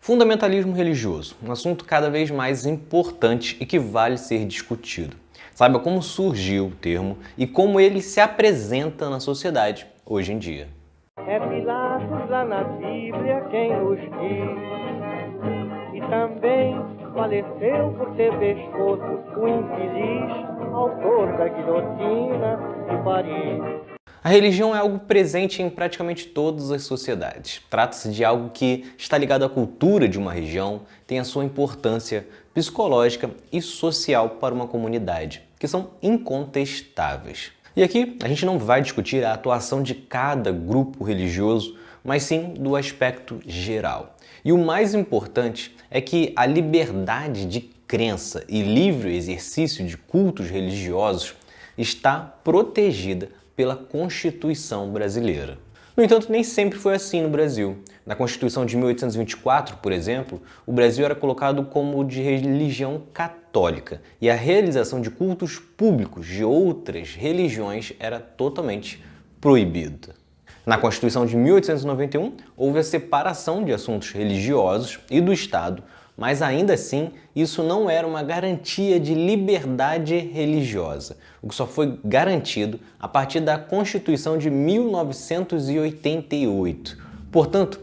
Fundamentalismo religioso, um assunto cada vez mais importante e que vale ser discutido. Saiba como surgiu o termo e como ele se apresenta na sociedade hoje em dia. É Pilatos lá na Bíblia quem nos diz, e também faleceu por ter pescoço o infeliz autor da guilhotina de Paris. A religião é algo presente em praticamente todas as sociedades. Trata-se de algo que está ligado à cultura de uma região, tem a sua importância psicológica e social para uma comunidade, que são incontestáveis. E aqui a gente não vai discutir a atuação de cada grupo religioso, mas sim do aspecto geral. E o mais importante é que a liberdade de crença e livre exercício de cultos religiosos está protegida pela Constituição brasileira. No entanto, nem sempre foi assim no Brasil. Na Constituição de 1824, por exemplo, o Brasil era colocado como de religião católica e a realização de cultos públicos de outras religiões era totalmente proibida. Na Constituição de 1891, houve a separação de assuntos religiosos e do Estado, mas ainda assim isso não era uma garantia de liberdade religiosa, o que só foi garantido a partir da Constituição de 1988. Portanto,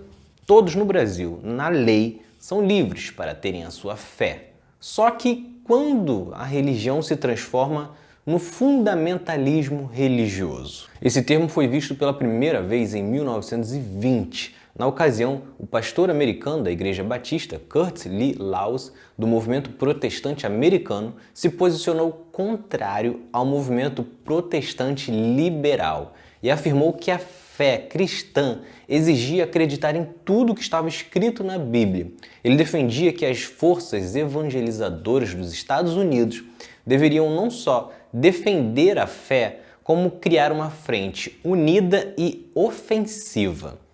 todos no Brasil, na lei, são livres para terem a sua fé. Só que quando a religião se transforma no fundamentalismo religioso. Esse termo foi visto pela primeira vez em 1920. Na ocasião, o pastor americano da Igreja Batista, Curtis Lee Laws, do movimento protestante americano, se posicionou contrário ao movimento protestante liberal e afirmou que a fé cristã exigia acreditar em tudo que estava escrito na Bíblia. Ele defendia que as forças evangelizadoras dos Estados Unidos deveriam não só defender a fé, como criar uma frente unida e ofensiva.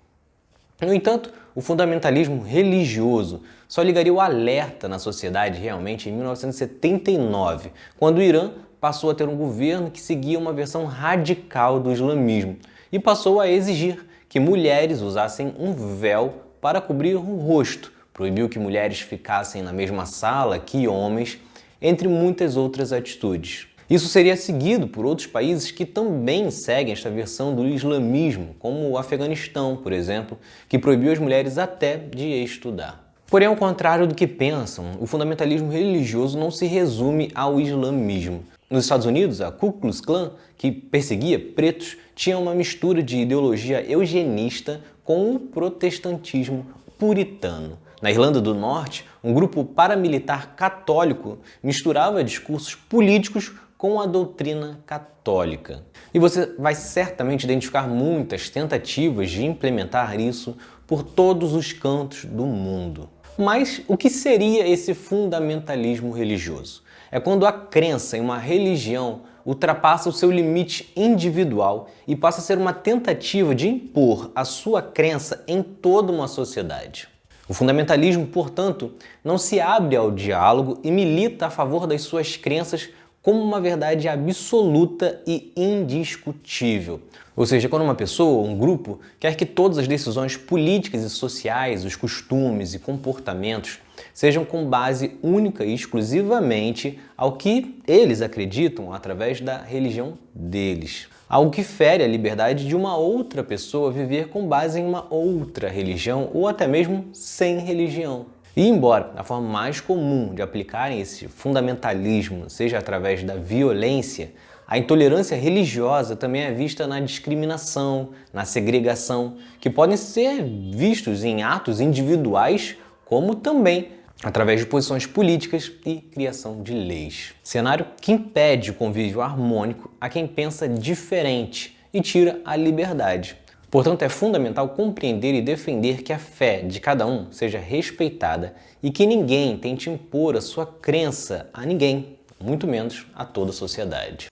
No entanto, o fundamentalismo religioso só ligaria o alerta na sociedade realmente em 1979, quando o Irã passou a ter um governo que seguia uma versão radical do islamismo e passou a exigir que mulheres usassem um véu para cobrir o rosto, proibiu que mulheres ficassem na mesma sala que homens, entre muitas outras atitudes. Isso seria seguido por outros países que também seguem esta versão do islamismo, como o Afeganistão, por exemplo, que proibiu as mulheres até de estudar. Porém, ao contrário do que pensam, o fundamentalismo religioso não se resume ao islamismo. Nos Estados Unidos, a Ku Klux Klan, que perseguia pretos, tinha uma mistura de ideologia eugenista com o protestantismo puritano. Na Irlanda do Norte, um grupo paramilitar católico misturava discursos políticos com a doutrina católica. E você vai certamente identificar muitas tentativas de implementar isso por todos os cantos do mundo. Mas o que seria esse fundamentalismo religioso? É quando a crença em uma religião ultrapassa o seu limite individual e passa a ser uma tentativa de impor a sua crença em toda uma sociedade. O fundamentalismo, portanto, não se abre ao diálogo e milita a favor das suas crenças como uma verdade absoluta e indiscutível. Ou seja, quando uma pessoa ou um grupo quer que todas as decisões políticas e sociais, os costumes e comportamentos sejam com base única e exclusivamente ao que eles acreditam através da religião deles. Algo que fere a liberdade de uma outra pessoa viver com base em uma outra religião ou até mesmo sem religião. E embora a forma mais comum de aplicarem esse fundamentalismo seja através da violência, a intolerância religiosa também é vista na discriminação, na segregação, que podem ser vistos em atos individuais, como também através de posições políticas e criação de leis. Cenário que impede o convívio harmônico a quem pensa diferente e tira a liberdade. Portanto, é fundamental compreender e defender que a fé de cada um seja respeitada e que ninguém tente impor a sua crença a ninguém, muito menos a toda a sociedade.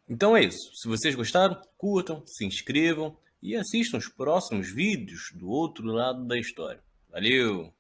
Então é isso. Se vocês gostaram, curtam, se inscrevam e assistam os próximos vídeos do outro lado da história. Valeu!